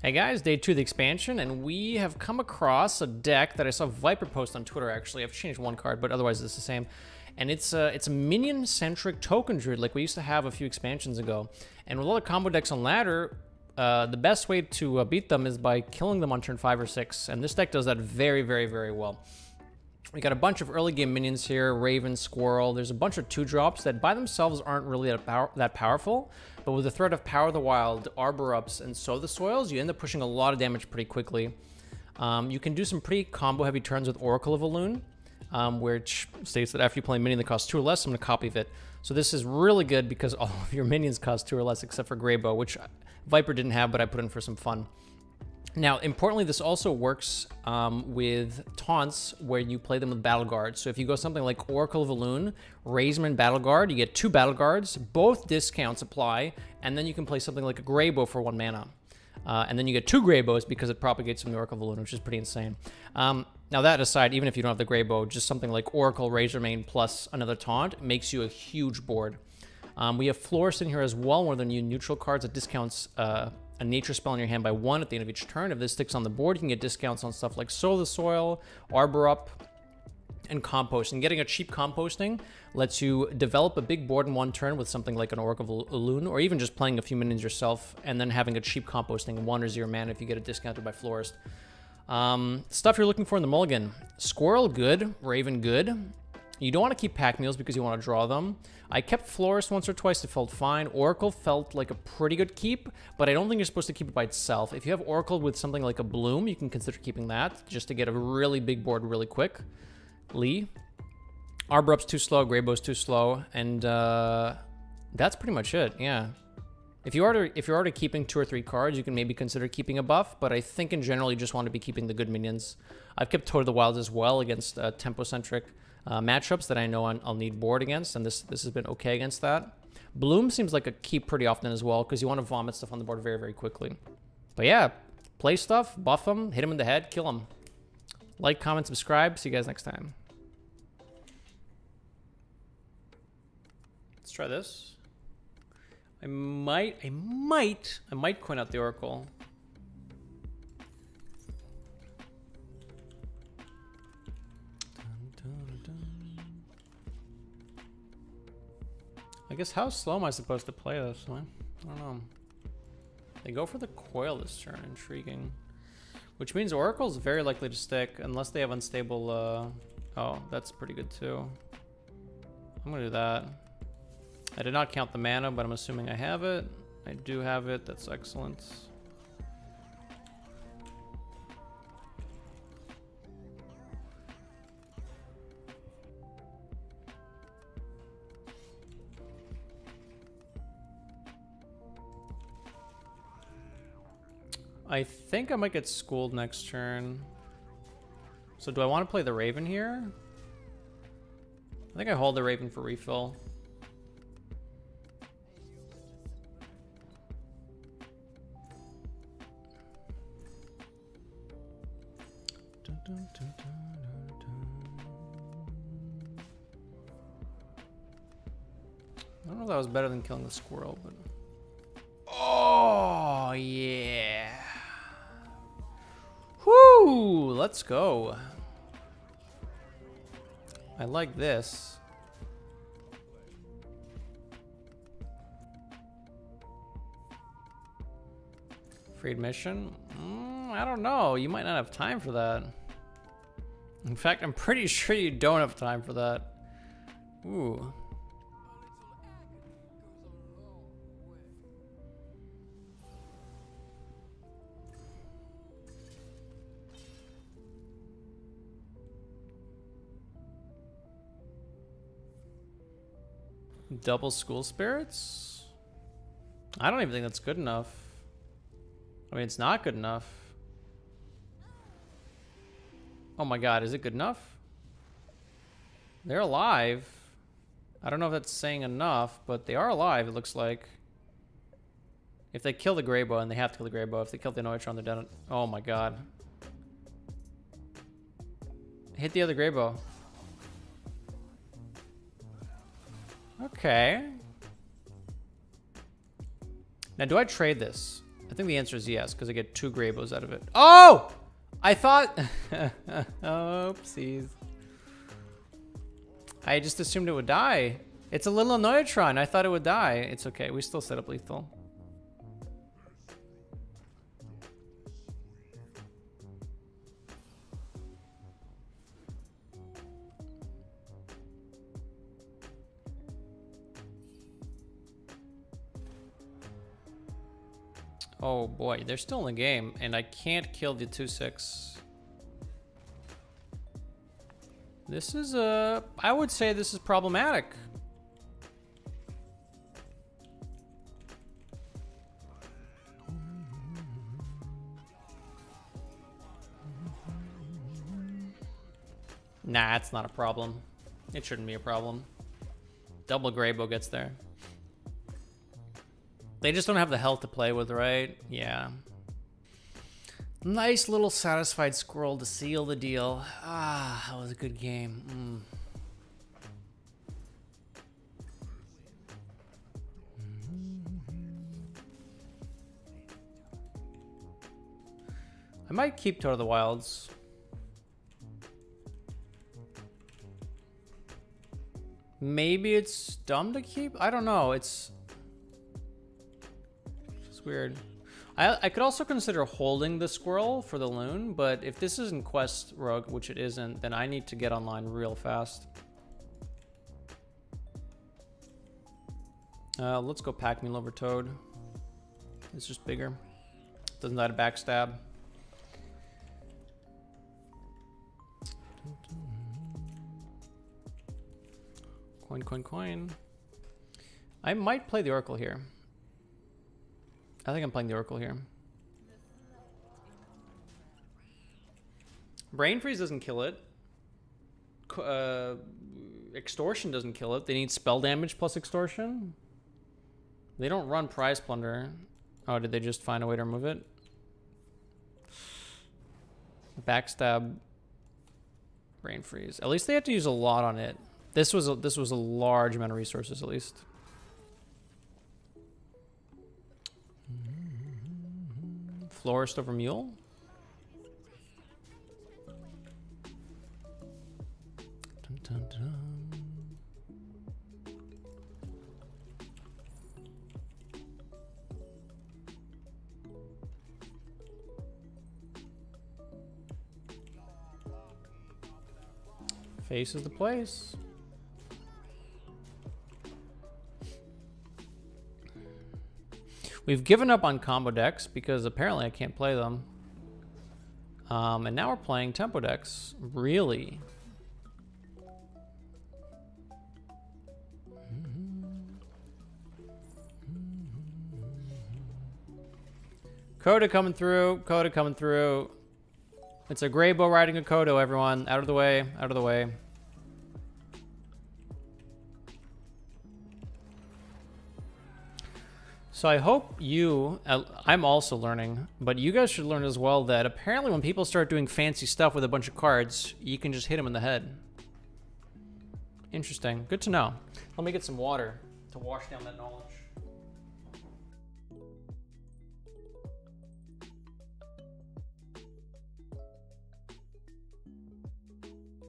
Hey guys, day 2 of the expansion, and we have come across a deck that I saw Viper post on Twitter. Actually, I've changed one card, but otherwise it's the same. And it's a minion-centric token druid like we used to have a few expansions ago. And with all the combo decks on ladder, the best way to beat them is by killing them on turn 5 or 6. And this deck does that very, very, very well. We got a bunch of early game minions here, Raven, Squirrel. There's a bunch of 2-drops that by themselves aren't really that powerful, but with the threat of Power of the Wild, Arbor Ups, and Sow the Soils, you end up pushing a lot of damage pretty quickly. You can do some pretty combo-heavy turns with Oracle of Elune, which states that after you play a minion that costs 2 or less, I'm going to copy of it. So this is really good because all of your minions cost 2 or less except for Greybow, which Viper didn't have, but I put in for some fun. Now, importantly, this also works with taunts where you play them with Battle Guard. So if you go something like Oracle of Elune, Razeman Battle Guard, you get 2 Battle Guards, both discounts apply, and then you can play something like a Greybow for 1 mana. And then you get 2 Greybows because it propagates from the Oracle of Elune, which is pretty insane. Now that aside, even if you don't have the Greybow, just something like Oracle, Razormane plus another taunt makes you a huge board. We have Florist in here as well, one of the new neutral cards that discounts a nature spell in your hand by 1 at the end of each turn. If this sticks on the board, you can get discounts on stuff like Sow the Soil, Arbor Up, and Compost. And getting a cheap composting lets you develop a big board in 1 turn with something like an Oracle of Elune, or even just playing a few minions yourself, and then having a cheap composting, 1 or 0 mana if you get it discounted by Florist. Stuff you're looking for in the mulligan. Squirrel, good. Raven, good. You don't want to keep pack meals because you want to draw them. I kept Florist once or twice. It felt fine. Oracle felt like a pretty good keep, but I don't think you're supposed to keep it by itself. If you have Oracle with something like a Bloom, you can consider keeping that just to get a really big board really quick. Lee. Arbor Up's too slow. Greybow's too slow. And that's pretty much it. Yeah. If you're already keeping 2 or 3 cards, you can maybe consider keeping a buff, but I think in general you just want to be keeping the good minions. I've kept Toad of the Wilds as well against tempo-centric matchups that I know I'll need board against, and this has been okay against that. Bloom seems like a keep pretty often as well, because you want to vomit stuff on the board very, very quickly. But yeah, play stuff, buff them, hit them in the head, kill them. Like, comment, subscribe. See you guys next time. Let's try this. I might coin out the Oracle. I guess how slow am I supposed to play this? I don't know. They go for the coil this turn. Intriguing. Which means Oracle's very likely to stick unless they have unstable... Oh, that's pretty good too. I'm gonna do that. I did not count the mana, but I'm assuming I have it. I do have it. That's excellent. I think I might get schooled next turn. So do I want to play the Raven here? I think I hold the Raven for refill. I don't know if that was better than killing the squirrel, but... Oh, yeah. Whoo! Let's go. I like this. Freed mission? I don't know. You might not have time for that. In fact, I'm pretty sure you don't have time for that. Ooh. Double School Spirits? I don't even think that's good enough. I mean, it's not good enough. Oh my god, is it good enough? They're alive. I don't know if that's saying enough, but they are alive, it looks like. If they kill the Greybow, and they have to kill the Greybow, if they kill the Noitron, they're dead. Oh my god. Hit the other Greybow. Okay. Now, do I trade this? I think the answer is yes, because I get 2 Greybos out of it. Oh! I thought... Oopsies. I just assumed it would die. It's a little Annoyatron. I thought it would die. It's okay. We still set up lethal. Oh boy, they're still in the game, and I can't kill the 2/6. This is I would say this is problematic. Nah, it's not a problem. It shouldn't be a problem. Double Greybow gets there. They just don't have the health to play with, right? Yeah. Nice little satisfied squirrel to seal the deal. Ah, that was a good game. I might keep Toad of the Wilds. Maybe it's dumb to keep? I don't know. It's weird. I could also consider holding the squirrel for the loon, but if this isn't quest rogue, which it isn't, then I need to get online real fast. Let's go pack meal over Toad. It's just bigger. Doesn't die to backstab. Coin, coin, coin. I might play the Oracle here. I think I'm playing the Oracle here. Brain Freeze doesn't kill it. Extortion doesn't kill it. They need spell damage plus extortion. They don't run Prize Plunder. Oh, did they just find a way to remove it? Backstab. Brain Freeze. At least they had to use a lot on it. This was a large amount of resources, at least. Florist over Mule. Dun, dun, dun. Face is the place. We've given up on combo decks because apparently I can't play them. And now we're playing tempo decks. Really? Coda coming through. Coda coming through. It's a Greybow riding a Kodo, everyone. Out of the way. Out of the way. So I hope you, I'm also learning, but you guys should learn as well that apparently when people start doing fancy stuff with a bunch of cards, you can just hit them in the head. Interesting. Good to know. Let me get some water to wash down that knowledge.